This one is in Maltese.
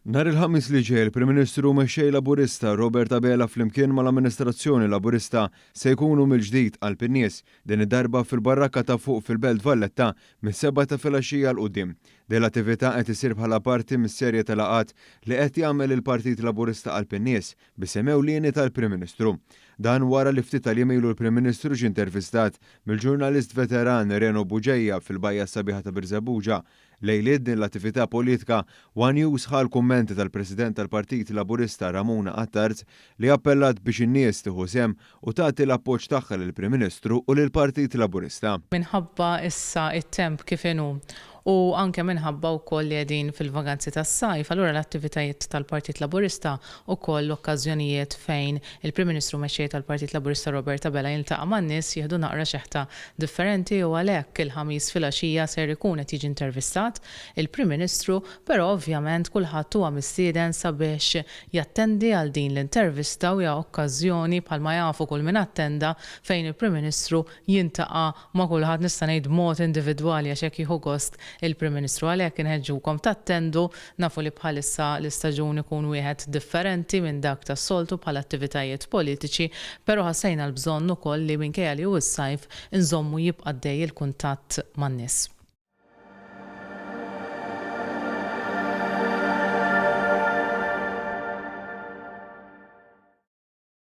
Nhar il-ħamis li ġej il-Prim Ministru mexxej Laburista Robert Abela flimkien mal-Amministrazzjoni Laburista se jkunu mill-ġdid Alpin-Nies din id-darba fil-barrakka ta' fuq fil-Belt Valletta mis-7 ta' filgħaxija l qudiem. Din l-attività qed isir bħala parti mis-serje ta' laqgħat li qed jagħmel il-Partit Laburista Alpin-Nies b'isem ewlieni tal-Prim Ministru. Dan wara li ftit tal-jiem ilu l-Prim Ministru ġie intervistat mill-ġurnalist veteran Reno Buġejja fil-Bajja Sabiħa ta' Birżebbuġa lejliet din l-attività politika One News ħal kummenti tal-President tal-Partit Laburista Ramona Attard li appellat biex in-nies tieħu sehem u tagħti l-appoġġ tagħha lill-Prim Ministru u lill-Partit Laburista. Minħabba issa it-temp kif inhu u anke minħabba wkoll li qegħdin fil-vaganzi tas-sajf, allura l-attivitajiet tal-Partit Laburista wkoll okkażjonijiet fejn il-Prim Ministru mexxej tal-Partit Laburista Robert Abela jiltaqa' man-nies jieħdu naqra xeħta differenti u għalhekk il-ħamis filgħaxija ser ikun qed jiġi intervistat il-Prim Ministru, però ovvjament kulħadd huwa mistieden sabiex jattendi għal din l-intervista u hija okkażjoni bħalma jafu kull min attenda fejn il-Prim Ministru jintaqa' ma' kulħadd nista' ngħid b'mod individwali għax hekk jieħu gost il-Prim Ministru għalhekk inħeġġukom tattendu nafu li bħalissa l-istaġun ikun wieħed differenti minn dak tas-soltu bħala attivitajiet politiċi, però ħassejna l-bżonn ukoll li minkejja li hu s-sajf inżommu jibqa' dej il-kuntatt man-nies.